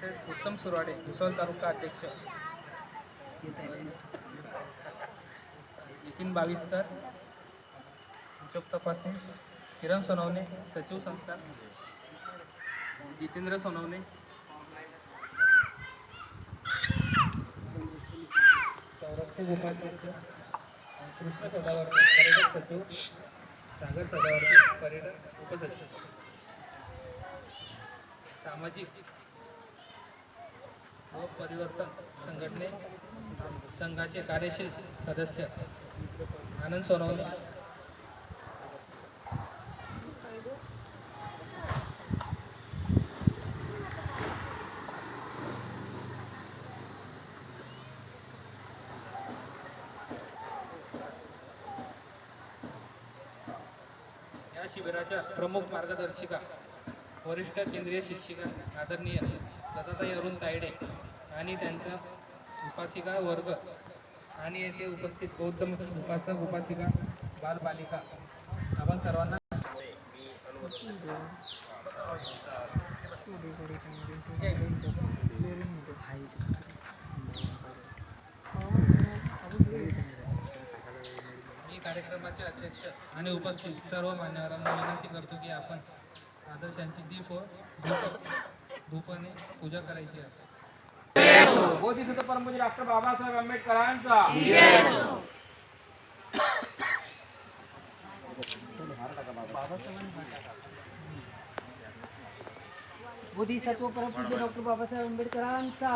तसेच उत्तम सुरवाडे भुसावळ तालुका अध्यक्ष, नितीन बाविस्कर हिशोब तपासणी, किरण सोनवणे सचिव संस्कार, जितेंद्र सोनवणे संरक्षक उपाध्यक्ष, कृष्ण सदावर्ते पर्यटक सचिव, सागर सदावर्ते पर्यटक उपसचिव, सामाजिक व परिवर्तन संघटने संघाचे कार्यशील सदस्य आनंद सोनवणे, या शिबिराच्या प्रमुख मार्गदर्शिका वरिष्ठ केंद्रीय शिक्षिका आदरणीय दत्ताताई अरुण तायडे आणि त्यांचा उपासिका वर्ग आणि येथे उपस्थित बौद्ध उपासक उपासिका बालबालिका आपण सर्वांना मी कार्यक्रमाचे अध्यक्ष आणि उपस्थित सर्व मान्यवरांना विनंती करतो की आपण आदर्शांची दीप व धूपने पूजा करायची आहे. बोधिसत्व परमपूज्य डॉक्टर बाबासाहेब आंबेडकरांचा बोधिसत्व परमपूज्य डॉक्टर बाबासाहेब आंबेडकरांचा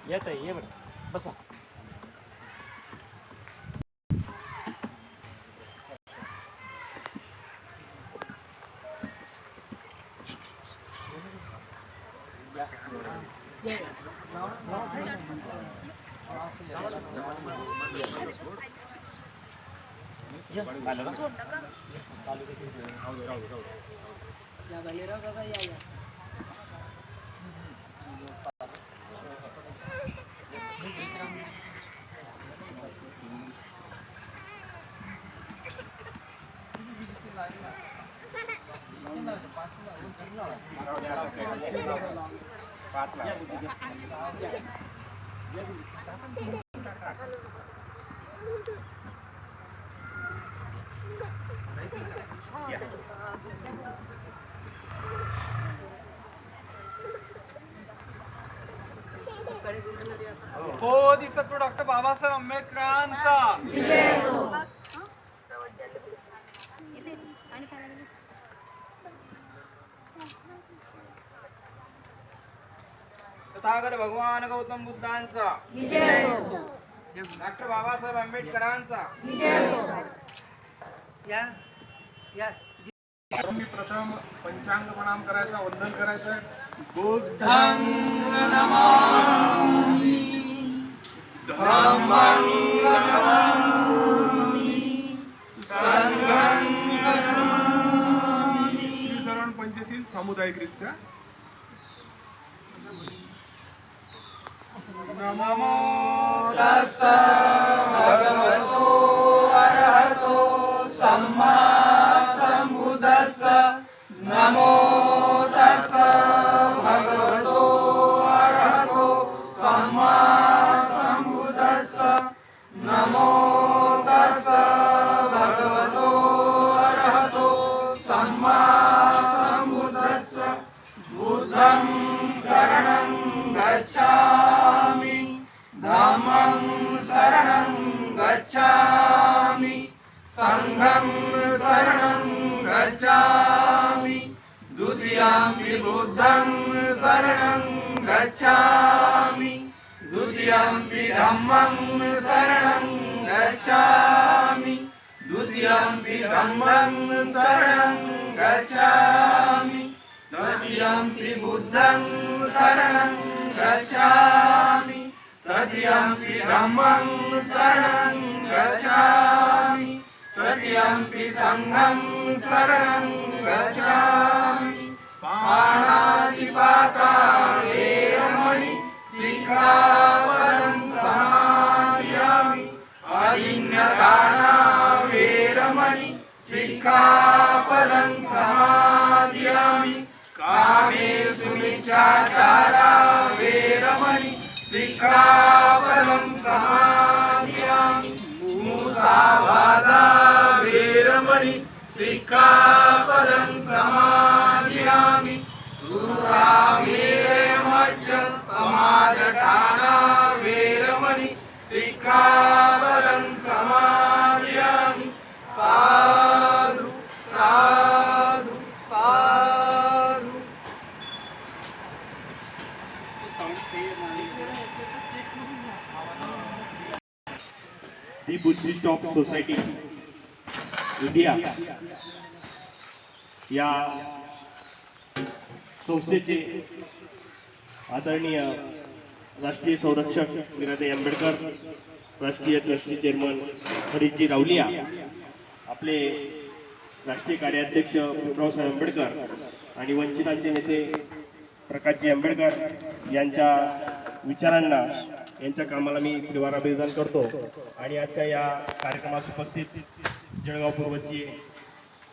येत आहे, ये बरं बसा. बोधिसत्व डॉक्टर बाबासाहेब आंबेडकरांचा तथागत भगवान गौतम बुद्धांचा, डॉक्टर बाबासाहेब आंबेडकरांचा. मी प्रथम पंचांग प्रणाम करायचा, वंदन करायचं. बुद्धं नमामि, धम्मं नमामि, संघं नमामि. श्री पंचशील सामुदायिकरित्या नमो तस्स भगवतो अरहतो सम्मा संबुद्धस्स. नमो तस्स भगवतो अरहतो सम्मा संबुद्धस्स. नमो तस्स भगवतो अरहतो सम्मा संबुद्धस्स. बुद्धं शरणं गच्छामि, धम्मं शरणं गच्छामि, संघं शरणं गच्छामि, द्वितीयंपि बुद्धं शरणं गच्छामि, द्वितीयंपि धम्मं शरणं गच्छामि, द्वितीयंपि संघं शरणं गच्छामि, तृतीयंपि बुद्धं शरणं गच्छामि, तृतीयंपि धम्मं शरणं गच्छामि, तृतीयंपि संघं शरणं गच्छामि. पाणाति सिक्खापदं समादयामि कामेषु मिच्छाचारा वेरमणि सिक्खापदं समादयामि मुसावादा वेरमणि सिक्खापदं समादयामि दुरामेरमच्च प्रमादठाना वेरमणि सिक्खापदं समादयामि साधु साधु साधु the Buddhist of society India या संस्थेचे आदरणीय राष्ट्रीय संरक्षक वीराताई आंबेडकर, राष्ट्रीय ट्रस्टी चेअरमन हरीशजी रावलिया, आपले राष्ट्रीय कार्याध्यक्ष भीमरावसाहेब आंबेडकर आणि वंचितांचे नेते प्रकाशजी आंबेडकर यांच्या विचारांना, यांच्या कामाला मी त्रिवार अभिवादन करतो. आणि आजच्या या कार्यक्रमास उपस्थित जळगाव पूर्वचे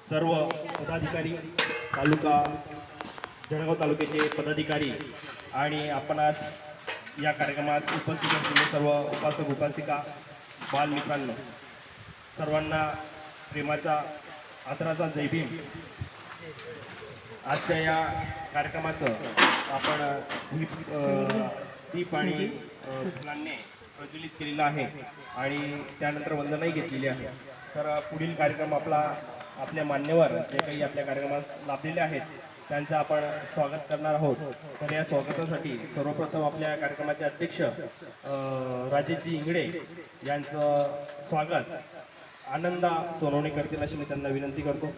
सर्व पदाधिकारी, जळगाव तालुक्याचे पदाधिकारी आणि आपण आज या कार्यक्रमात उपस्थित असलेले सर्व उपासक उपासिका, बालमित्रांनो, सर्वांना प्रेमाचा आदराचा जय भीम. आजच्या या कार्यक्रमाचं आपण दीप आणि फुलांनी प्रज्वलित केलेलं आहे आणि त्यानंतर वंदनाही घेतलेली आहे. तर पुढील कार्यक्रम आपल्या मान्यवर जे काही आपल्या कार्यक्रमात लाभलेले आहेत त्यांचं आपण स्वागत करणार आहोत. तर या स्वागतासाठी सर्वप्रथम आपल्या कार्यक्रमाचे अध्यक्ष राजेशजी इंगडे यांचं स्वागत आनंदा सोनवणे करतील अशी मी त्यांना विनंती करतो.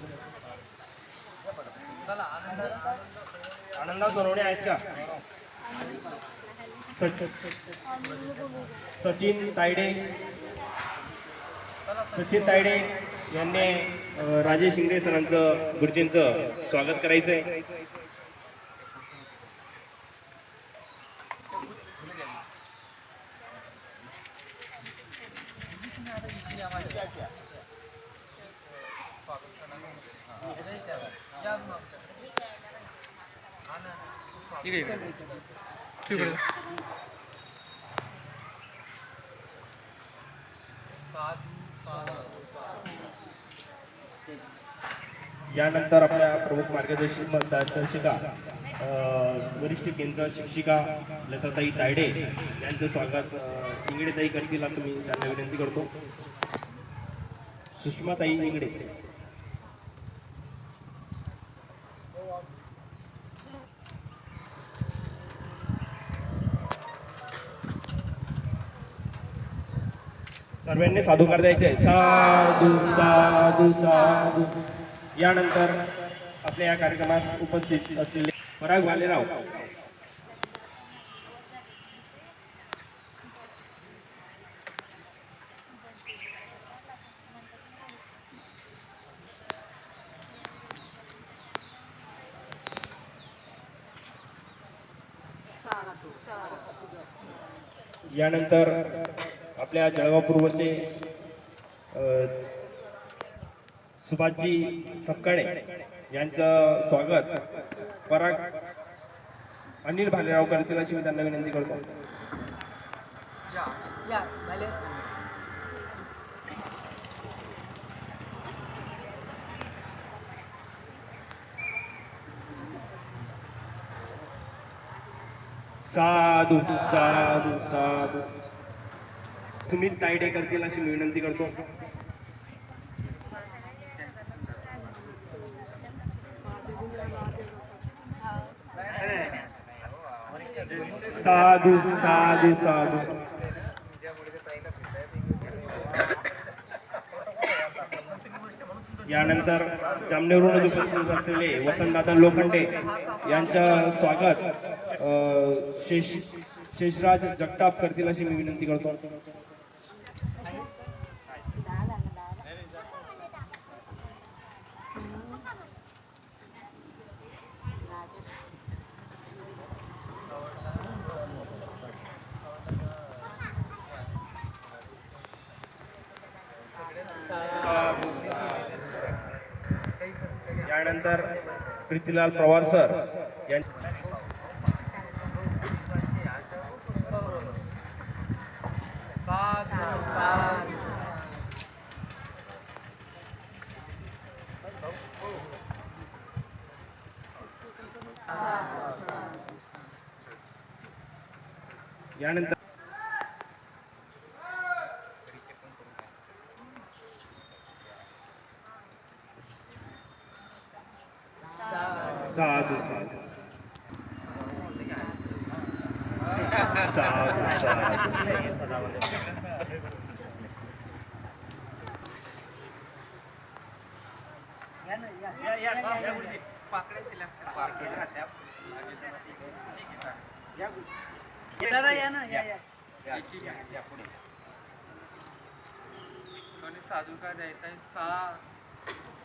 आनंदा सोनवणे आहेत का? सचिन तायडे यांनी राजेश शिंदे सरांचं गुरुजींचं स्वागत करायचं आहे. यानंतर आपल्या प्रमुख मार्गदर्शिका वरिष्ठ केंद्र शिक्षिका लताताई तायडे यांचं स्वागत इंगडेताई करतील असं मी त्यांना विनंती करतो. सुषमाताई इंगडे. सर्वांनी साधुकार द्यायचे. साधू साधू साधू. यानंतर आपल्या या कार्यक्रमात उपस्थित असलेले पराग भालेराव, यानंतर आपल्या जळगाव पूर्वचे सुभाषजी सपकाळे यांचं स्वागत पराग अनिल भालेराव करतील अशी मी त्यांना विनंती करतो. साधू साधू साधू. सुमित तायडे करतील अशी मी विनंती करतो. साधू साधू साधू. यानंतर जामनेरहून उपस्थित असलेले वसंतदादा लोखंडे यांचं स्वागत शेषराज जगताप करतील अशी मी विनंती करतो. त्यानंतर प्रीतीलाल पवार सर यानंतर साधू साधू दादा या ना या सोनी साधू का द्यायचा आहे 6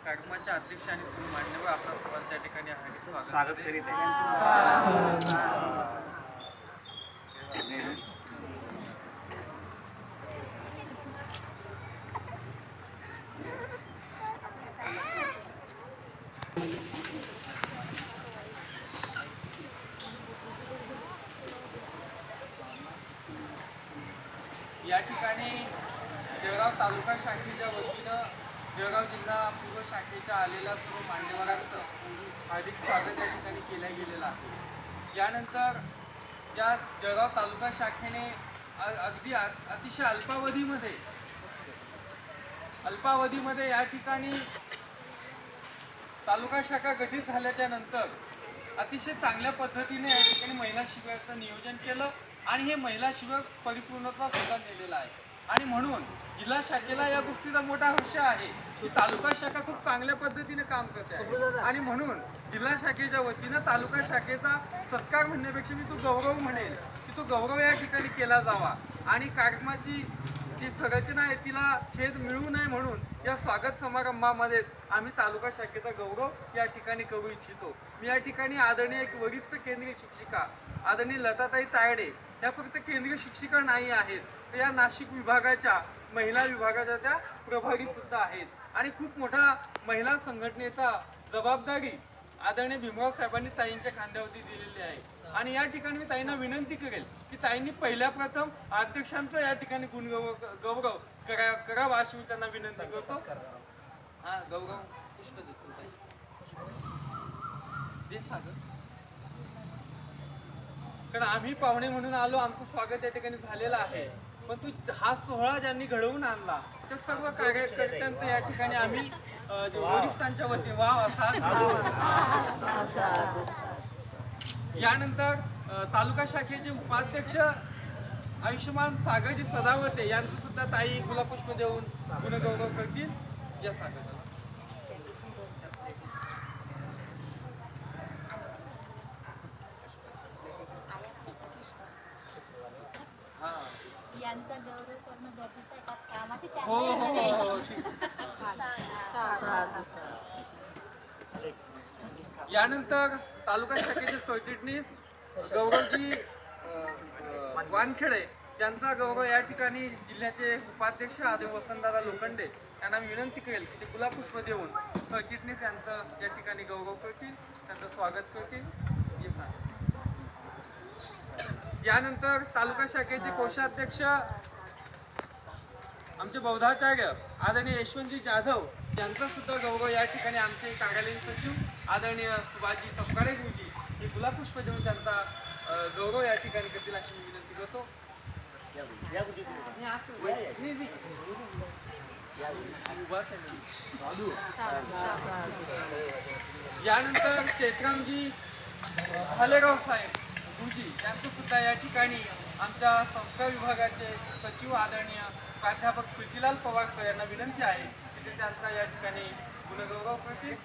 कार्यक्रमाच्या अध्यक्ष आणि सर्व मान्यवर आपला सर्वांच्या त्या ठिकाणी आहे स्वागत करीत आहे. या ठिकाणी जळगाव तालुका शाखेच्या वतीनं जळगाव जिल्हा पूर्व शाखेच्या आलेल्या सर्व मान्यवरांचं हार्दिक स्वागत या ठिकाणी केलं गेलेलं आहे. यानंतर या जळगाव तालुका शाखेने अगदी अतिशय अल्पावधीमध्ये या ठिकाणी तालुका शाखा गठीत झाल्याच्या नंतर अतिशय चांगल्या पद्धतीने या ठिकाणी महिला शिबिराचं नियोजन केलं आणि हे महिला शिबिर परिपूर्णत्वास सुद्धा नेलेलं आहे. आणि म्हणून जिल्हा शाखेला या गोष्टीचा मोठा हर्ष आहे की तालुका शाखा खूप चांगल्या पद्धतीने काम करते आहे. आणि म्हणून जिल्हा शाखेच्या वतीनं तालुका शाखेचा सत्कार म्हणण्यापेक्षा मी तो गौरव म्हणेल की तो गौरव या ठिकाणी केला जावा आणि कार्यक्रमाची जी संरचना आहे तिला छेद मिळू नये म्हणून या स्वागत समारंभामध्ये आम्ही तालुका शाखेचा गौरव या ठिकाणी करू इच्छितो. मी या ठिकाणी आदरणीय एक वरिष्ठ केंद्रीय शिक्षिका आदरणीय लताताई तायडे या फक्त केंद्रीय शिक्षिका नाही आहेत, तर या नाशिक विभागाच्या महिला विभागाच्या त्या प्रभारी सुद्धा आहेत आणि खूप मोठा महिला संघटनेचा जबाबदारी आदरणीय भीमराव साहेबांनी ताईंच्या खांद्यावरती दिलेली आहे. आणि या ठिकाणी मी ताईंना विनंती करेल की ताईंनी पहिल्या प्रथम अध्यक्षांचा या ठिकाणी गौरव करावा अशी मी त्यांना विनंती करतो. हा गौरव पुष्प दे सागर. कारण आम्ही पाहुणे म्हणून आलो, आमचं स्वागत या ठिकाणी झालेलं आहे, पण तू हा सोहळा ज्यांनी घडवून आणला त्या सर्व कार्यकर्त्यांचं या ठिकाणी आम्ही वरिष्ठांच्या वतीने वाव असा. यानंतर तालुका शाखेचे उपाध्यक्ष आयुष्यमान सागरजी सदावते यांचं सुद्धा ताई गुलाबपुष्प देऊन गुणगौरव करतील. या सागर यांचा गौरव करणं गरजेचं आहे का? कामाची हो हो हो. यानंतर तालुका शाखेचे सरचिटणीस गौरवजी वानखेडे यांचा गौरव या ठिकाणी जिल्ह्याचे उपाध्यक्ष आदरणीय वसंतदादा लोखंडे यांना विनंती करेल की ते गुलाबपुष्प देऊन सरचिटणीस यांचं या ठिकाणी गौरव करतील, त्यांचं स्वागत करतील. यानंतर तालुका शाखेचे कोषाध्यक्ष आमचे बौद्धाचार्य आदरणीय यशवंतजी जाधव यांचा सुद्धा गौरव या ठिकाणी आमचे कार्यालयीन सचिव आदरणीय सुभाषजी सपकाळे गुरुजी हे गुलाबपुष्प देऊन त्यांचा गौरव या ठिकाणी करतील अशी मी विनंती करतो. यानंतर चैत्रामजी हलेगाव साहेब गुरुजी यांचं सुद्धा या ठिकाणी आमच्या संस्कार विभागाचे सचिव आदरणीय प्राध्यापक प्रीतीलाल पवार सर यांना विनंती आहे की ते त्यांचा या ठिकाणी गुणगौरव करतील.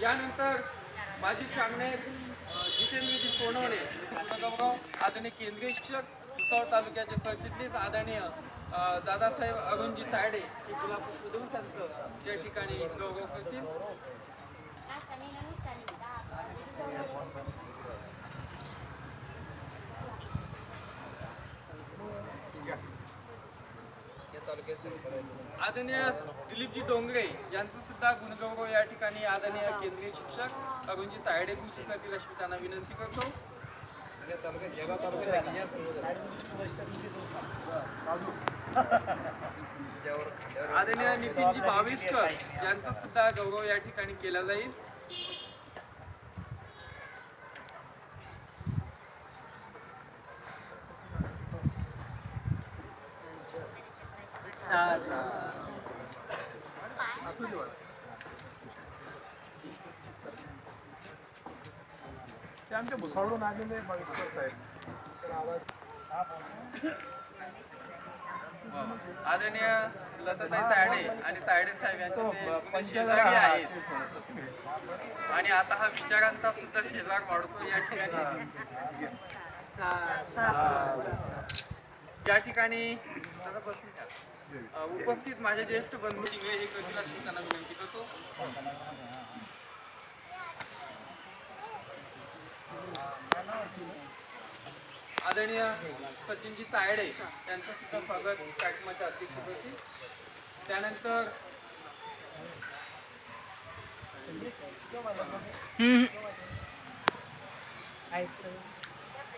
यानंतर माजी सामने जितेंद्रजी सोनवणे गुणगौरव आदरणीय केंद्रीय शिक्षक भुसावळ तालुक्याचे सरचिटणीस आदरणीय दादासाहेब अरुणजी तायडे हे गुलाबपुष्प देऊन त्यांचं या ठिकाणी गौरव करतील. आदरणीय दिलीपजी डोंगरे यांचं सुद्धा गुणगौरव या ठिकाणी आदरणीय केंद्रीय शिक्षक अरुणजी तायडे गुरुजी करतील अशी त्यांना विनंती करतो. आदरणीय नितीनजी भाविस्कर यांचा सुद्धा गौरव या ठिकाणी केला जाईल. ते आमच्या भुसावळून आलेले भाविस्कर साहेब. आदरणीय लताताई तायडे आणि तायडे साहेब यांचे ते शेजारी आहेत आणि आता हा विचारांचा सुद्धा शेजार वाढतो या ठिकाणी. या ठिकाणी उपस्थित माझे ज्येष्ठ बंधू इंगळे हे करतील अशी त्यांना विनंती करतो. आदरणीय सचिनजी तायडे यांचं सुद्धा स्वागत कार्यक्रमाच्या अध्यक्षपदी. त्यानंतर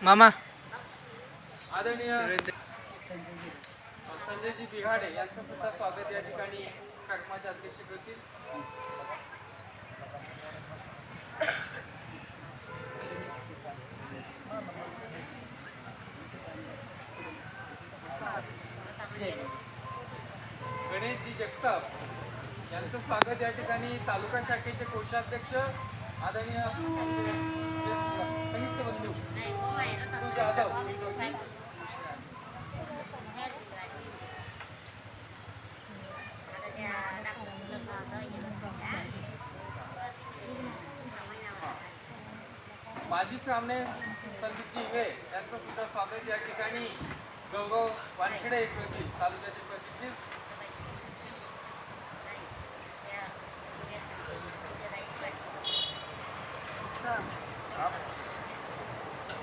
मामा आदरणीय संजयजी बिघाडे यांचं सुद्धा स्वागत या ठिकाणी कार्यक्रमाच्या अध्यक्ष करतील. गणेशजी जगताप यांचं स्वागत या ठिकाणी तालुका शाखेचे कोषाध्यक्ष आदरणीय आमचे कनिष्ठ बंधू अतुल जाधव माजी सामने संदीपजी इंगळे यांचं सुद्धा स्वागत या ठिकाणी गौरव वानखेडे करतील तालुक्याचे सरचिटणीस.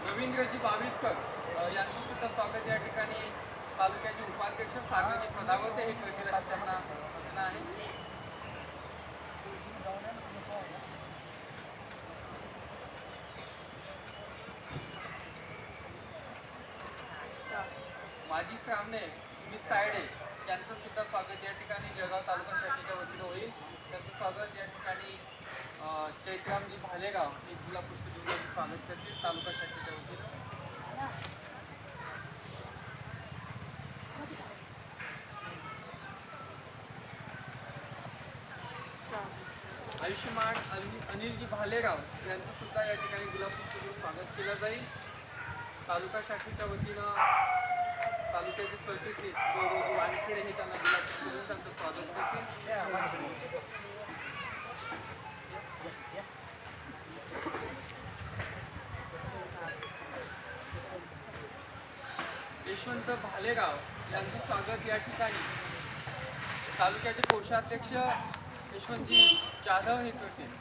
रवींद्रजी बाविस्कर यांचं सुद्धा स्वागत या ठिकाणी तालुक्याचे उपाध्यक्ष सागरजी सदावर्ते हे करतील अशी त्यांना सूचना आहे. माजी सामने सुमित तायडे यांचं सुद्धा स्वागत या ठिकाणी जळगाव तालुका शाखेच्या वतीनं होईल. त्यांचं स्वागत या ठिकाणी चैत्रामजी भालेगाव हे गुलाब पुष्प देऊन स्वागत करतील तालुका शाखेच्या वतीनं. आयुष्यमान अनिलजी भालेगाव यांचं सुद्धा या ठिकाणी गुलाब पुष्प देऊन स्वागत केलं जाईल. तालुका शाखेच्या वतीनं तालुक्याचे सरचिटणीस गौरवजी वानखेडे हे त्यांना गुलाब पुष्प देऊन त्यांचं स्वागत करतील. यशवंत भालेगाव यांचं स्वागत या ठिकाणी तालुक्याचे कोषाध्यक्ष यशवंतजी जाधव हे करतील.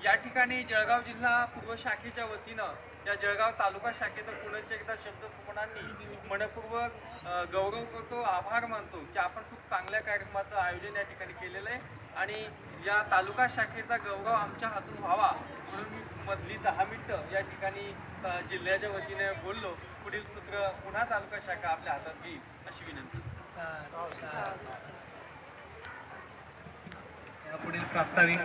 या ठिकाणी जळगाव जिल्हा पूर्व शाखेच्या वतीनं या जळगाव तालुका शाखेचं पुनश्च एकदा शब्दसुमनांनी मनपूर्वक गौरव करतो, आभार मानतो की आपण खूप चांगल्या कार्यक्रमाचं आयोजन या ठिकाणी केलेलं आहे आणि या तालुका शाखेचा गौरव आमच्या हातून व्हावा म्हणून मी मधली 10 मिनिटं या ठिकाणी जिल्ह्याच्या वतीने बोललो. पुढील सूत्र पुन्हा तालुका शाखा आपल्या हातात घेईल अशी विनंती. पुढील प्रास्ताविक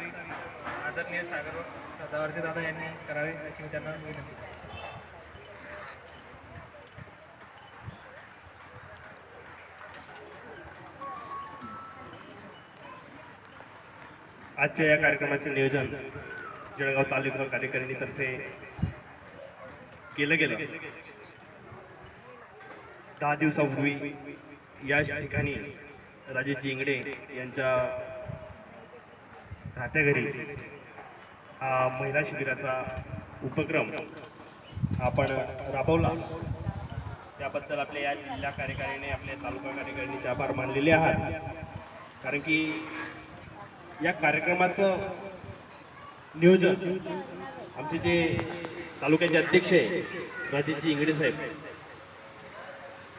आदरणीय सदावर्ते दादा यांनी करावे अशी मी त्यांना विनंती. आजच्या या कार्यक्रमाचे नियोजन जळगाव तालुका कार्यकारिणीतर्फे केलं गेलं. 10 दिवसापूर्वी या ठिकाणी राजेशजी इंगडे यांच्या राहत्या घरी हा महिला शिबिराचा उपक्रम आपण राबवला. त्याबद्दल आपल्या या जिल्हा कार्यकारिणीने आपल्या तालुका कार्यकारिणीचे आभार मानलेले आहात. कारण की या कार्यक्रमाचं नियोजन आमचे जे तालुक्याचे अध्यक्ष आहे राजेशजी इंगडे साहेब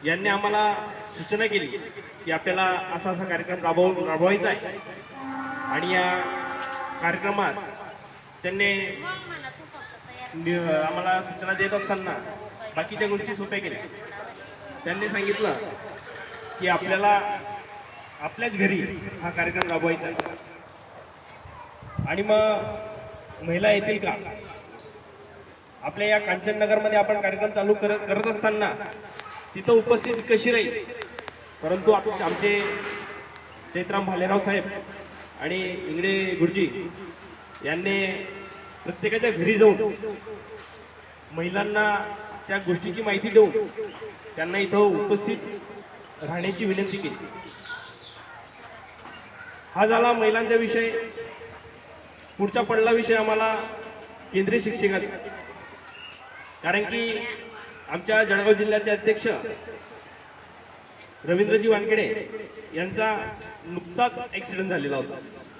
यांनी आम्हाला सूचना केली की आपल्याला असा कार्यक्रम राबवायचा आहे. आणि या कार्यक्रमात त्यांनी आम्हाला सूचना देत असताना बाकीच्या गोष्टी सोप्या केल्या. त्यांनी सांगितलं की आपल्याला आपल्याच घरी हा कार्यक्रम राबवायचा आहे. आणि मग महिला येतील का? आपल्या या कांचननगरमध्ये आपण कार्यक्रम चालू करत असताना तिथं उपस्थित कशी राहील? परंतु आमचे चैत्राम भालेराव साहेब आणि इंगडे गुरुजी यांनी प्रत्येकाच्या घरी जाऊन महिलांना त्या गोष्टीची माहिती देऊन त्यांना इथं उपस्थित राहण्याची विनंती केली. हा झाला महिलांचा विषय. पुढचा पडला विषय आम्हाला केंद्रीय शिक्षकाचा. कारण की आमच्या जळगाव जिल्ह्याचे अध्यक्ष रवींद्रजी वानखेडे यांचा नुकताच ॲक्सिडेंट झालेला होता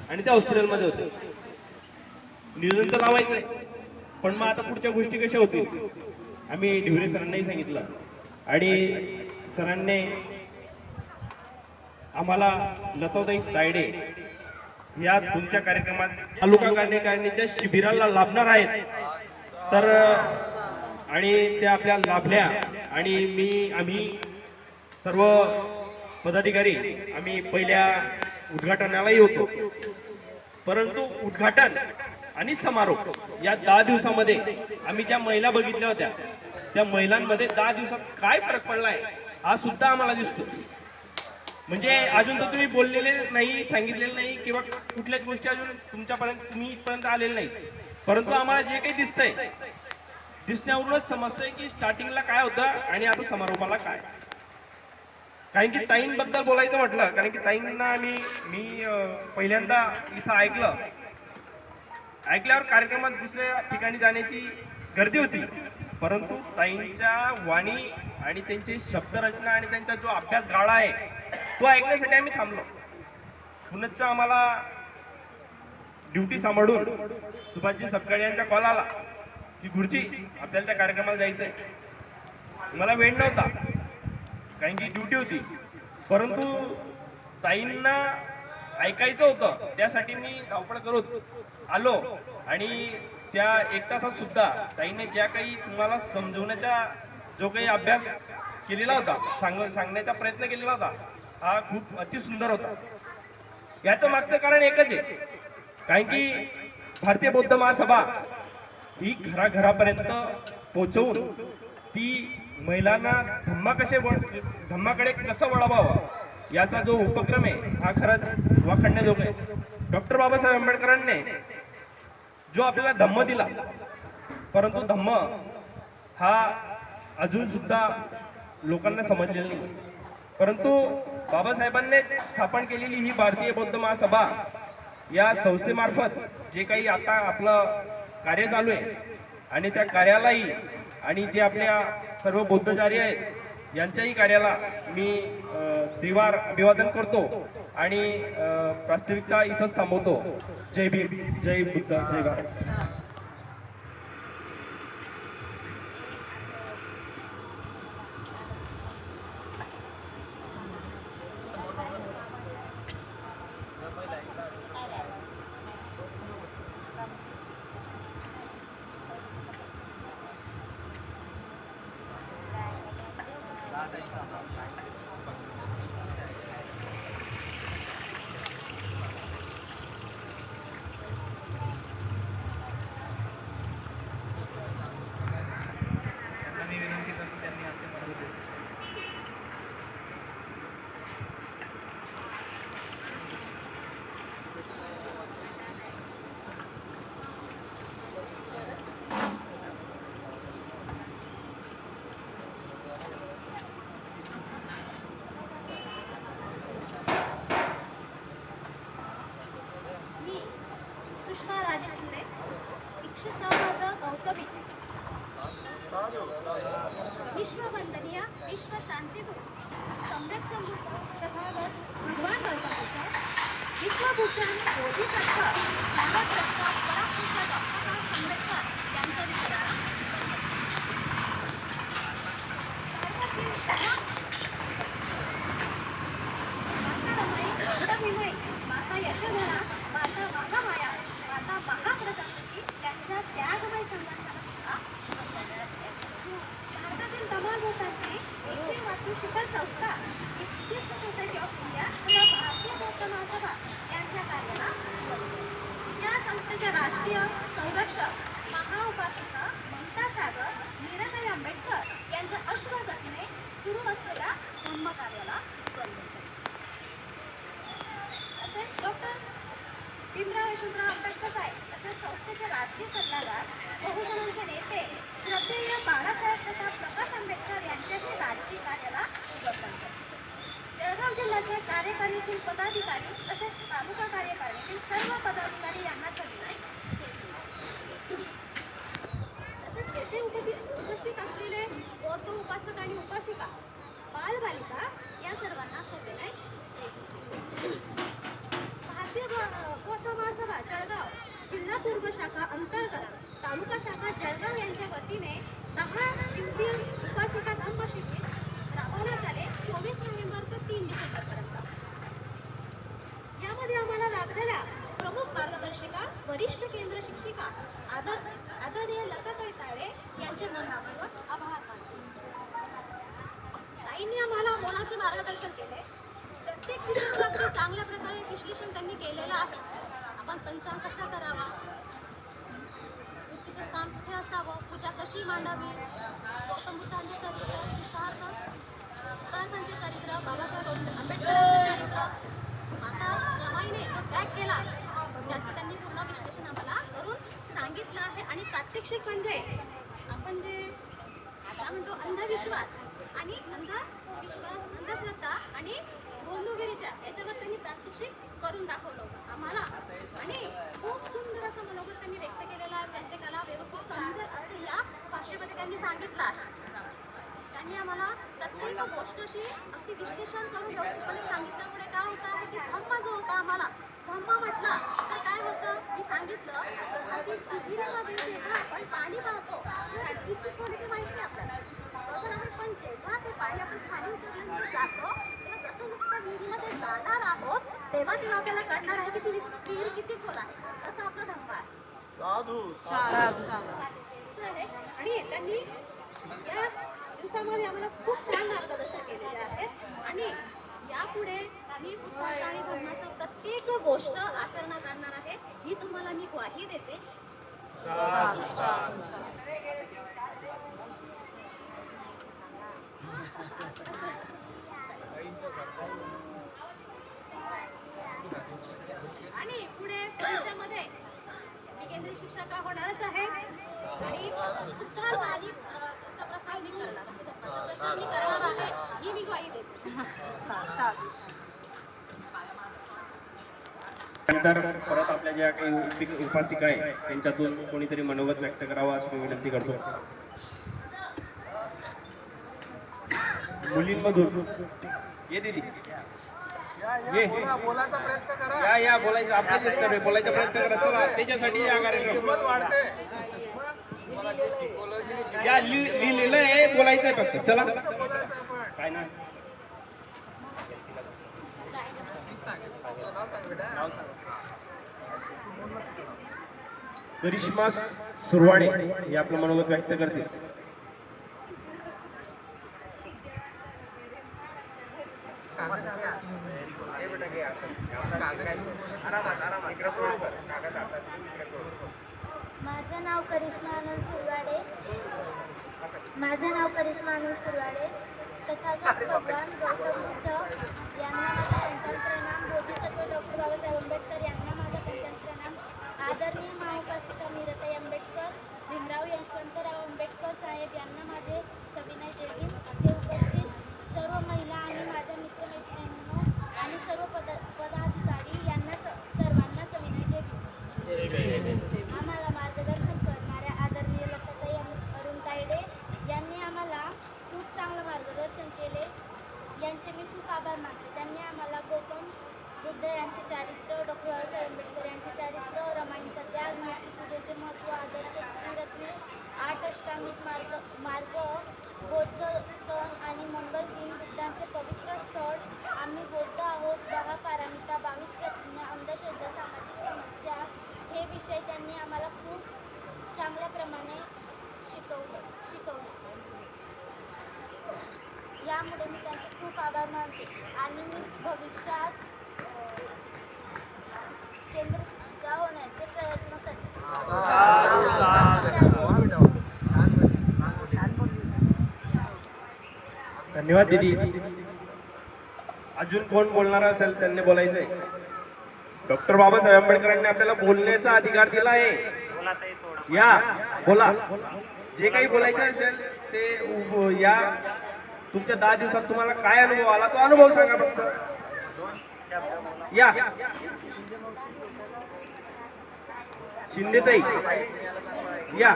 आणि त्या हॉस्पिटलमध्ये होते. नियोजन तर लावायचं आहे, पण मग आता पुढच्या गोष्टी कशा होतील? आम्ही ढिवरे सरांनाही सांगितलं आणि सरांनी आम्हाला लताताई तायडे या तुमच्या कार्यक्रमात तालुका कार्यकारिणीच्या शिबिराला लाभणार आहेत. तर आणि त्या आपल्या लाभल्या आणि आम्ही सर्व पदाधिकारी आम्ही पहिल्या उद्घाटनालाही होतो. परंतु उद्घाटन आणि समारोप या 10 दिवसामध्ये आम्ही ज्या महिला बघितल्या होत्या त्या महिलांमध्ये 10 दिवसात काय फरक पडलाय हा सुद्धा आम्हाला दिसतो. म्हणजे अजून तर तुम्ही बोललेले नाही, सांगितलेले नाही किंवा कुठल्याच गोष्टी अजून तुम्ही इथपर्यंत आलेले नाही. परंतु आम्हाला जे काही दिसतंय दिसण्यावरूनच समजतंय की स्टार्टिंगला काय होतं आणि आता समारोपाला काय. कारण की ताईंबद्दल बोलायचं म्हटलं, कारण की ताईंना मी पहिल्यांदा इथं ऐकल्यावर कार्यक्रमात दुसऱ्या ठिकाणी जाण्याची गर्दी होती. परंतु ताईंच्या वाणी आणि त्यांची शब्दरचना आणि त्यांचा जो अभ्यास गाळा आहे तो ऐकण्यासाठी आम्ही थांबलो. पुन्हा आम्हाला ड्युटी सांभाळून सुभाषजी सपकाळे यांचा कॉल आला की गुरुजी आपल्याला त्या कार्यक्रमाला जायचं आहे. मला वेळ नव्हता कारण की ड्युटी होती. परंतु ताईंना ऐकायचं होतं, त्यासाठी मी धावपळ करत आलो. आणि त्या 1 तासात सुद्धा ताईने ज्या काही तुम्हाला समजवण्याचा जो काही अभ्यास केलेला होता, सांगण्याचा प्रयत्न केलेला होता, हा खूप अतिसुंदर होता. याचं मागचं कारण एकच आहे, कारण की भारतीय बौद्ध महासभा ही घराघरापर्यंत पोहोचवून ती महिलांना धम्माकडे कसं वळवावं याचा जो उपक्रम आहे हा खरंच वाखाणण्याजोगा आहे. डॉक्टर बाबासाहेब आंबेडकरांनी जो आपल्याला धम्म दिला, परंतु धम्म हा अजून सुद्धा लोकांना समजलेला नाही. परंतु बाबासाहेबांनी स्थापन केलेली ही भारतीय बौद्ध महासभा या संस्थेमार्फत जे काही आता आपलं कार्य चालू आहे आणि त्या कार्यालाही आणि जे आपल्या सर्व बौद्धचार्य आहेत यांच्याही कार्याला मी त्रिवार अभिवादन करतो आणि प्रास्ताविकता इथंच थांबवतो. जय भीम, जय बुद्ध, जय भारत. विश्ववंदनीय विश्वशांतीदूत सम्यक समृद्ध तथागत भगवान गौतम बुद्ध विश्वभूषण बोधिसत्व भारतरत्न परमपूज्य डॉक्टर आंबेडकर यांच्या विचाराला माता रमाई, माता भीमाई, माता यशोधरा, माता महामाया, माता महाप्रजापती यांच्या त्यागमय संघर्षाला भारतातील तमाम लोकांची एकशे वाटू शिखर संस्था इतकीच सोसायटी ऑफ इंडिया तथा भारतीय बौद्ध महासभा यांच्या कार्याला या संस्थेच्या राष्ट्रीय संरक्षक महाउपासिका ममता सागर मीराबाई आंबेडकर यांच्या अश्वगतीने सुरू असलेल्या धम्मकार्याला वंदन. तसेच डॉक्टर भीमराव यशवंतराव आंबेडकर साहेब तसेच संस्थेचे राजकीय सल्लागार बहुजनांचे नेते श्रद्धेय बाळासाहेब तथा प्रकाश आंबेडकर यांच्याही राजकीय कार्याला वंदन करते. जळगाव जिल्ह्याचे कार्यकारिणीतील पदाधिकारी तसेच तालुका कार्यकारिणीतील सर्व पदाधिकारी यांना सविनय तसेच येथे उपस्थित असलेले बौद्ध उपासक आणि उपासिका बालबालिका या सर्वांना सविनय भारतीय बौद्ध महासभा जळगाव जिल्हा पूर्व शाखा अंतर्गत तालुका शाखा जळगाव यांच्या वतीने 10 दिवसीय उपासिका धम्म शिबिर राबवण्यात आले 24 नोव्हेंबर ते 3 डिसेंबरपर्यंत. यामध्ये आम्हाला लाभलेल्या प्रमुख मार्गदर्शिका वरिष्ठ केंद्र शिक्षिका आदरणीय लताताई तायडे यांचे मनपूर्वक आभार मानतो. ताईंनी आम्हाला मोलाचे मार्गदर्शन केले. प्रत्येक विषयाचं चांगल्या प्रकारे विश्लेषण त्यांनी केलेलं आहे. आपण पंचांग कसा करावा, मूर्तीचे स्थान कुठे असावं, पूजा कशी मांडावी, गौतम बुद्धांचे चरित्र, सिद्धार्थांचे चरित्र, बाबासाहेब आंबेडकरांचे चरित्र, माता रमाईने जो त्याग केला त्याचं त्यांनी पूर्ण विश्लेषण आम्हाला करून सांगितलं आहे. आणि प्रात्यक्षिक म्हणजे आपण जे काय म्हणतो अंधविश्वास आणि अंधश्रद्धा आणि गोंदूगिरीच्या याच्यावर त्यांनी प्रात्यक्षिक करून दाखवलं होतं आम्हाला. आणि खूप सुंदर असं मनोगत त्यांनी व्यक्त केलेलं आहे. प्रत्येकाला व्यवस्थित समजेल असं या भाषेमध्ये त्यांनी सांगितलं आहे. त्यांनी आम्हाला प्रत्येक गोष्टीशी अगदी विश्लेषण करून व्यवस्थितपणे सांगितल्यामुळे काय होतं की धम्म जो होता आम्हाला धम्म म्हटलं तर काय होतं मी सांगितलं अगदी विहिरीमध्ये जेव्हा आपण पाणी पाहतो तेव्हा किती खोली ते माहिती आहे आपल्याला बरोबर आहे. पण जेव्हा ते पाणी आपण खाली उतरल्यानंतर जातो तेव्हा जसं जसं विहिरीमध्ये जाणार आहोत तेव्हा तेव्हा आपल्याला कळणार आहे की ती विहीर किती खोल आहे. तसं आपलं धम्म आहे. आणि त्यांनी या दिवसामध्ये आम्हाला खूप छान मार्गदर्शन केलेले आहेत. आणि यापुढे मी बुद्धाचा आणि धर्माचं प्रत्येक गोष्ट आचरणात आणणार आहे ही तुम्हाला मी ग्वाही देते. आणि पुढे भविष्यामध्ये मी केंद्रीय शिक्षिका होणारच आहे आणि सूत्राचा आणि प्रसार मी करणार आहे. धर्माचा प्रसार मी करणार आहे ही मी ग्वाही देते. नंतर परत आपल्या ज्या काही उपासिका आहे त्यांच्यातून कोणीतरी मनोगत व्यक्त करावं असं मी विनंती करतो. मुलींमधून ये दीदी ये बोलायचा प्रयत्न करा. या बोलायचं आपल्या बोलायचा प्रयत्न करा. चला त्याच्यासाठी या कार्यक्रम वाढते. या लिहिलेलं आहे बोलायचंय फक्त. चला काय ना करिश्मा सुरवाडे हे आपलं मनोगत व्यक्त करतील. माझं नाव करिश्मा आनंद सुरवाडे. तथागत भगवान गौतम बुद्ध यांना माझा पंचांग प्रणाम. बोधिसत्व डॉक्टर बाबासाहेब आंबेडकर यांना माझा पंचांग प्रणाम. आदरणीय महाउपासिका मीराताई आंबेडकर, भीमराव यशवंतराव आंबेडकर साहेब यांना माझे सविनय जय भीम. ते उपस्थित सर्व महिला आणि माझ्या मित्रमैत्रिणींनो आणि सर्व पदाधिकारी यांना सर्वांना सविनय जय भीम. आम्हाला मार्गदर्शन करणाऱ्या आदरणीय लताताई अरुण तायडे यांनी आम्हाला यांचे मी खूप आभार मानते. त्यांनी आम्हाला गौतम बुद्ध यांचे चारित्र्य, डॉक्टर बाबासाहेब आंबेडकर यांचे चारित्र्य, रमाईंचा त्याग, मूर्तिपूजेचे महत्त्व, आदर्श स्त्रीरत्ने, 8 अष्टांगिक मार्ग, बौद्ध सण आणि मंगल दिन, बुद्धांचे पवित्र स्थळ, आम्ही बौद्ध आहोत, 10 पारमिता, 22 प्रतिज्ञा, अंधश्रद्धा, सामाजिक समस्या हे विषय त्यांनी आम्हाला खूप चांगल्या प्रमाणे शिकवले. यामुळे मी त्यांचे खूप आभार मानते आणि मी भविष्यात केंद्र शिक्षिका होण्याचे प्रयत्न करते. धन्यवाद दीदी. अजून कोण बोलणार असेल त्यांनी बोलायचंय. डॉक्टर बाबासाहेब आंबेडकरांनी आपल्याला बोलण्याचा अधिकार दिला आहे. या बोला, जे काही बोलायचं असेल ते या. तुमच्या 10 दिवसात तुम्हाला काय अनुभव आला तो अनुभव सांगा फक्त. या शिंदेताई या.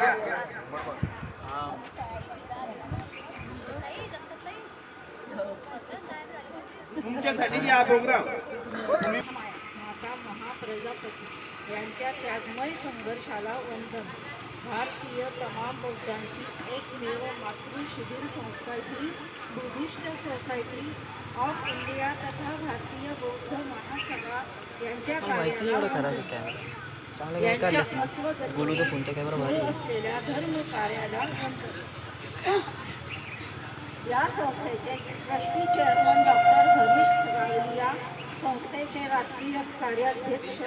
तुमच्यासाठी हा प्रोग्राम. माता महाप्रजापती यांच्या त्यागमय संघर्षाला वंदन. भारतीय तमाम बौद्धांची एकमेव मातृ शिबिर संस्था ही बुद्धिस्ट सोसायटी ऑफ इंडिया तथा भारतीय बौद्ध महासभा यांच्या कार्याला यांच्या अस्वगतीने सुरू असलेल्या धर्म कार्याला वंदन. या संस्थेचे ट्रस्टी चेअरमन डॉक्टर हरीश गावलिया, संस्थेचे राष्ट्रीय कार्याध्यक्ष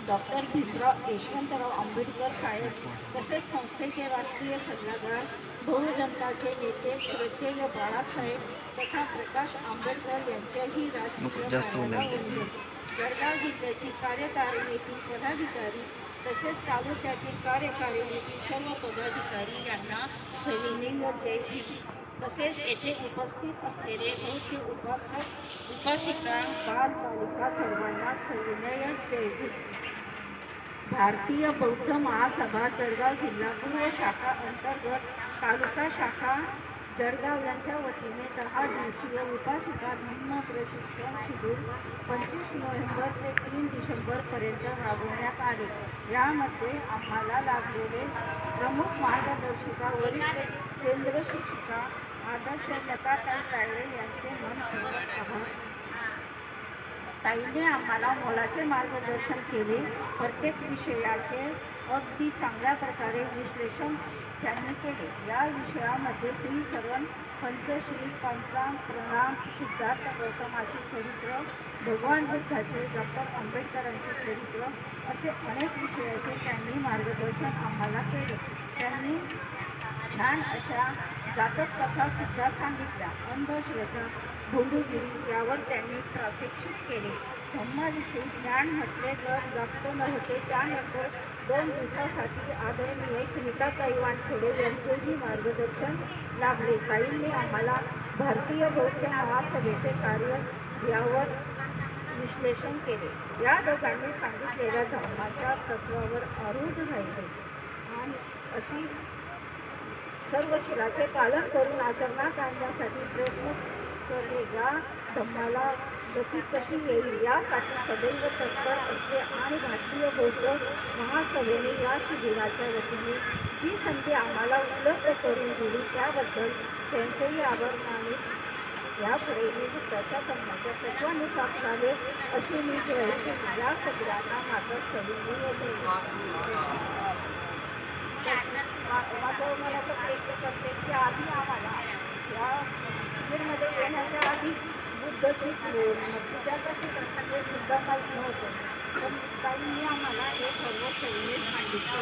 डॉक्टर भीमराव यशवंतराव आंबेडकर साहेब, तसेच संस्थेचे राष्ट्रीय सल्लागार, बहुजनताचे नेते श्रद्धेय बाळासाहेब तथा प्रकाश आंबेडकर यांच्याही राजकीय वंदन. जळगाव जिल्ह्याची कार्यकारिणीतील पदाधिकारी तसेच तालुक्यातील कार्यकारिणीतील सर्व पदाधिकारी यांना सविनय जय भीम. तसेच येथे उपस्थित असलेले मुख्य उपासिका, बालबालिका सर्वांना सविनय जय भीम. भारतीय बौद्ध महासभा जळगाव जिल्हा पूर्व शाखा अंतर्गत तालुका शाखा जळगाव यांच्या वतीने 10 दिवसीय उपासिका धम्म प्रशिक्षण शिबिर 25 नोव्हेंबर ते 3 डिसेंबरपर्यंत राबवण्यात आले. यामध्ये आम्हाला लाभलेले प्रमुख मार्गदर्शिका वरिष्ठ केंद्र शिक्षिका आदर्श लताताई काळे यांचे मनपूर्वक आभार. ताईने आम्हाला मोलाचे मार्गदर्शन केले. प्रत्येक विषयाचे अगदी चांगल्या प्रकारे विश्लेषण त्यांनी केले. या विषयामध्ये श्री शरण, पंचश्री, पंचांग, प्रणाम, सिद्धार्थ गौतमाचे चरित्र, भगवान बुद्धाचे, डॉक्टर आंबेडकरांचे चरित्र असे अनेक विषयाचे त्यांनी मार्गदर्शन आम्हाला केले. त्यांनी छान अशा जातक कथा सुद्धा सांगितल्या. अंधश्रद्धा, भोंदूगिरी यावर त्यांनी प्रात्यक्षिक केले. धम्माविषयी ज्ञान म्हटले तर जास्त नव्हते. त्यानंतर 2 दिवसासाठी आदरणीय स्मिताताई वानखेडे यांचेही मार्गदर्शन लाभले. ताईंनी आम्हाला भारतीय बौद्ध महासभेचे कार्य यावर विश्लेषण केले. या दोघांनी सांगितलेल्या धर्माच्या तत्वावर आरूढ राहिले आणि अशी सर्व शिलाचे पालन करून आचरणात आणण्यासाठी प्रयत्न करणे. या धम्माला गती कशी येईल यासाठी सदैव तत्पर असते आणि भारतीय बौद्ध महासभेने या शिबिराच्या वतीने जी संधी आम्हाला उपलब्ध करून दिली त्याबद्दल त्यांचेही आभार मानित यापुढे मी बुद्धाच्या धर्माच्या तत्वानुसार चालेल अशी मी ग्रहित केली. या सगळ्यांना माझं सविनय माझं मला तर प्रयत्न करते की आधी आम्हाला या शिबिरमध्ये येण्याच्या आधी बुद्धची पूजा कशी करतात हे सुद्धा माहीत नव्हतं. पण ताईंनी आम्हाला हे सर्व सविनय सांगितलं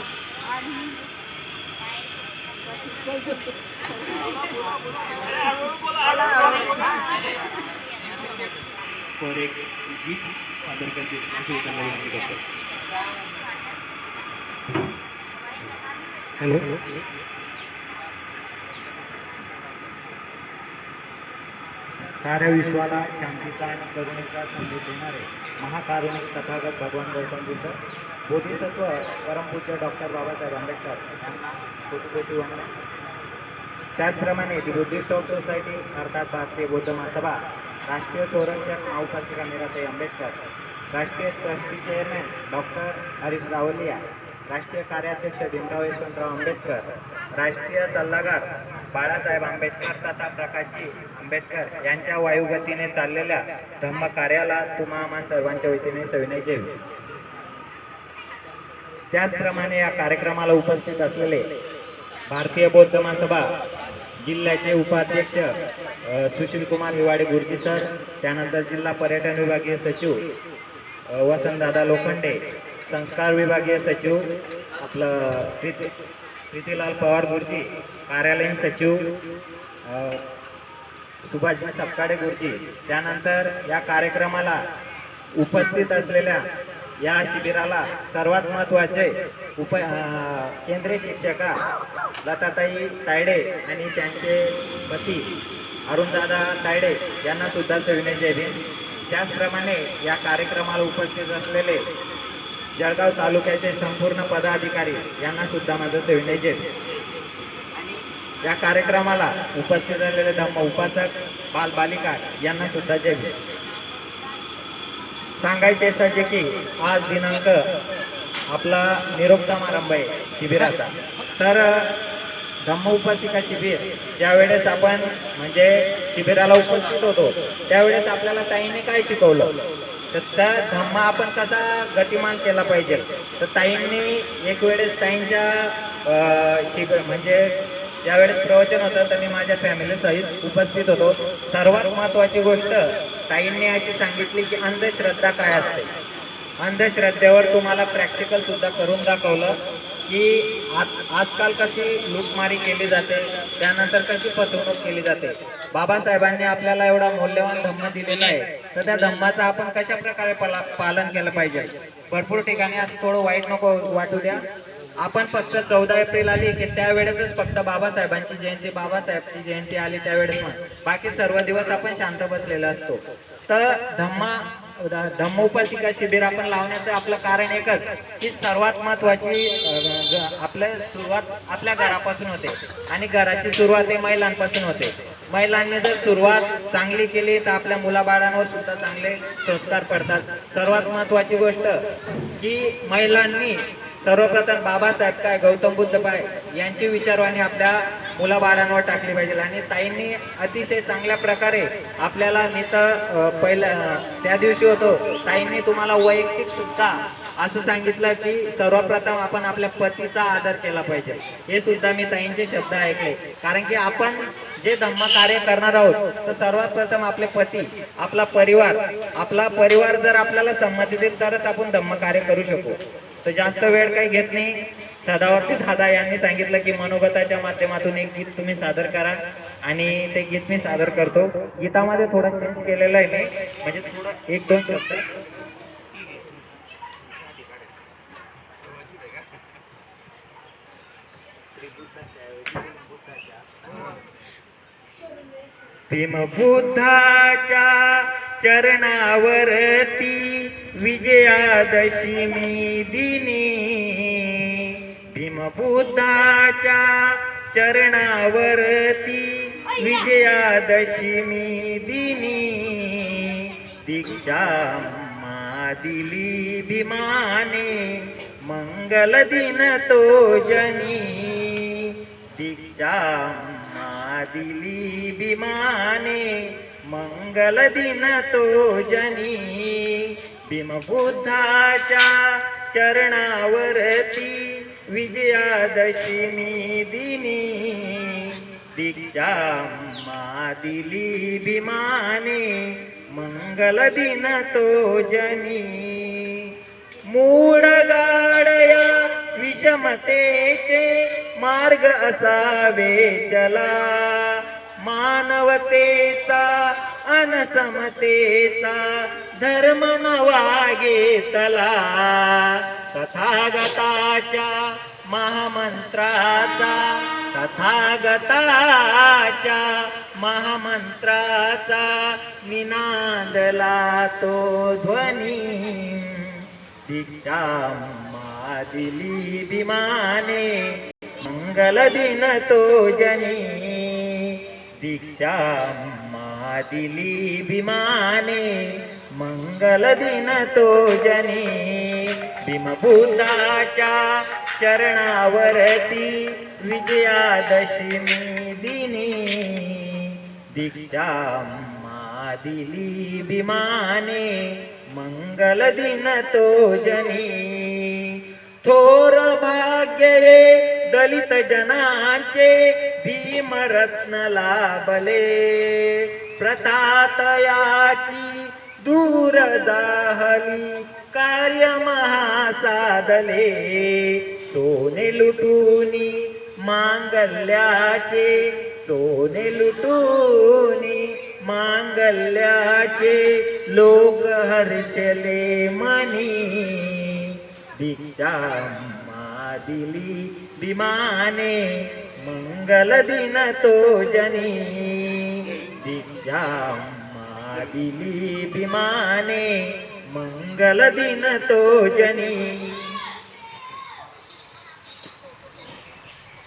आणि एक गीत सादर करते असे त्यांना विनंती करतो. हॅलो. साऱ्या विश्वाला शांतीचा आणि करुणेचा संदेश देणारे महाकारुणिक तथागत भगवान गौतम बुद्ध, बोधिसत्व परमपूज्य डॉक्टर बाबासाहेब आंबेडकर यांना कोटी कोटी वंदन. त्याचप्रमाणे दी बुद्धिस्ट ऑफ सोसायटी अर्थात भारतीय बौद्ध महासभा, राष्ट्रीय संरक्षक माऊपासिका मीराताई आंबेडकर, राष्ट्रीय trustee chairman doctor Harish Rawalia, राष्ट्रीय कार्याध्यक्ष भीमराव यशवंतराव आंबेडकर, राष्ट्रीय सल्लागार बाळासाहेब आंबेडकर तथा प्रकाशजी आंबेडकर यांच्या वायुगतीने चाललेल्या धम्म कार्याला तुम्हा आम्हा सर्वांच्या वतीने सविनय जय. त्याचप्रमाणे या कार्यक्रमाला उपस्थित असलेले भारतीय बौद्ध महासभा जिल्ह्याचे उपाध्यक्ष सुशील कुमार हिवाडे गुरुजी सर, त्यानंतर जिल्हा पर्यटन विभागीय सचिव वसंतदादा लोखंडे, संस्कार विभागीय सचिव आपलं प्रीतीलाल पवार गुरुजी, कार्यालयीन सचिव सुभाषजी सपकाळे गुरुजी, त्यानंतर या कार्यक्रमाला उपस्थित असलेल्या या शिबिराला सर्वात महत्त्वाचे केंद्रीय शिक्षका लताताई तायडे आणि त्यांचे पती अरुणदादा तायडे यांना सुद्धा सविनय जय भीम. त्याचप्रमाणे या कार्यक्रमाला उपस्थित असलेले जळगाव तालुक्याचे संपूर्ण पदाधिकारी यांना सुद्धा माझं सविनय जय भीम. या कार्यक्रमाला उपस्थित असलेले धम्म उपासक बालबालिका यांना सुद्धा जय भीम. सांगायचे असायचे की आज दिनांक आपला निरोप समारंभ आहे शिबिराचा. तर धम्म उपासिका शिबिर ज्यावेळेस आपण म्हणजे शिबिराला उपस्थित होतो त्यावेळेस आपल्याला ताईंनी काय शिकवलं, तर त्या धम्म आपण कसा गतिमान केला पाहिजे. तर ताईंनी एक वेळेस ताईंच्या शिबिर म्हणजे ज्यावेळेस प्रवचन होतं तर मी माझ्या फॅमिली सहित उपस्थित होतो. सर्वात महत्त्वाची गोष्ट ताईंनी अशी सांगितली की अंधश्रद्धा काय असते. अंधश्रद्धेवर तुम्हाला प्रॅक्टिकल सुद्धा करून दाखवलं की आजकाल कशी लूटमारी केली जाते, त्यानंतर कशी फसवणूक केली जाते. बाबासाहेबांनी आपल्याला एवढा मौल्यवान धम्म दिलेला आहे, तर त्या धम्माचं आपण कशा प्रकारे पालन केलं पाहिजे. भरपूर ठिकाणी असं थोडं वाईट नको वाटू द्या. आपण फक्त 14 एप्रिल आली की त्यावेळेसच फक्त बाबासाहेबांची जयंती, बाबासाहेबची जयंती आली त्यावेळेस बाकी सर्व दिवस आपण शांत बसलेला असतो. तर धम्म उपासिका शिबिर आपण लावण्याचं आपलं कारण एकच की सर्वात महत्वाची आपल्या सुरुवात आपल्या घरापासून होते आणि घराची सुरुवात ही महिलांपासून होते. महिलांनी जर सुरुवात चांगली केली तर आपल्या मुलाबाळांवर सुद्धा चांगले संस्कार पडतात. सर्वात महत्वाची गोष्ट की महिलांनी सर्वप्रथम बाबासाहेब काय, गौतम बुद्ध काय यांची विचारवाणी आपल्या मुलाबाळांवर टाकली पाहिजे. आणि ताईंनी अतिशय चांगल्या प्रकारे आपल्याला मी तर पहिल्या त्या दिवशी होतो, ताईंनी तुम्हाला वैयक्तिक सुद्धा असं सांगितलं की सर्वप्रथम आपण आपल्या पतीचा आदर केला पाहिजे. हे सुद्धा मी ताईंचे शब्द ऐकले. कारण की आपण जे धम्म कार्य करणार आहोत तर सर्वात प्रथम आपले पती, आपला परिवार जर आपल्याला संमती देईल तरच आपण धम्म कार्य करू शकू. तर जास्त वेळ काही घेत नाही. सदावर्ती दादा यांनी सांगितलं की मनोगताच्या माध्यमातून एक गीत तुम्ही सादर करा आणि ते गीत मी सादर करतो. गीतामध्ये थोडं चेंज केलेलं आहे मी, म्हणजे थोडं 1-2 शब्द. भीमबुद्धाच्या चरणावरती विजयादशमी दिनी, भीमबुद्धाच्या चरणावरती विजयादशमी दिनी, दीक्षा दिली भीमाने मंगल दिन तो जनी, दीक्षा दिली भीमाने मंगल दिन तो जनी, भीमबुद्धाच्या चरणावरती विजयादशमी दिनी, दीक्षा दिली भीमाने मंगल दिन तो जनी. मूळ गाडया विषमतेचे मार्ग असावे चला, मानवतेचा अनसमतेचा धर्म नवा घेतला, तथागताच्या महामंत्राचा, तथागताच्या महामंत्राचा निनादला तो ध्वनी, दीक्षा दिली भीमाने मंगल दिन तो जनी. दीक्षा मा दिली भीमाने मंगल दिन तो जनी भीमबुद्धाच्या चरणावरती विजयादशमी दिनी दीक्षा मा दिली भीमाने मंगल दिन तो जनी थोर भाग्य रे दलित जनाचे भीमरत्न लाभले प्रतातयाची दूर जाहली कार्य महासाधले सोने लुटूनी मांगल्याचे सोने लुटूनी मांगल्याचे लोक हर्षले मनी दीक्षा मा दिली भीमाने मंगल दिन तो जनी दीक्षा मा दिली भीमाने मंगल दिन तो जनी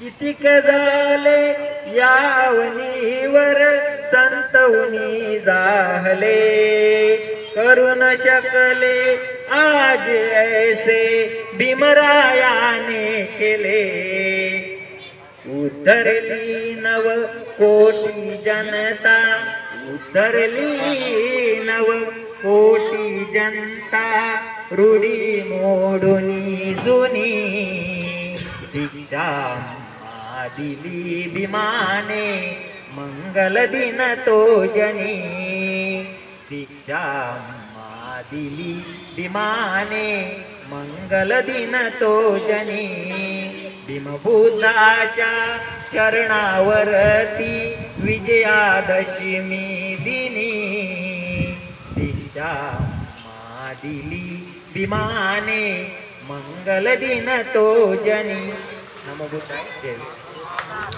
कितीक झाले यावनीवर संतवनी जाहले करू न शकले आज ऐसे भीमरायाने केले उद्धरली नव कोटी जनता उद्धरली नव कोटी जनता रूढी मोडूनी जुनी दीक्षा मा दिली भीमाने मंगल दिन तो जनी दीक्षा मा दिली भीमाने मंगल दिन तो जनी भीमबुद्धाच्या चरणावरती विजयादशमी दिनी दीक्षा मा दिली भीमाने मंगल दिन तो जनी नमो बुद्धाय जय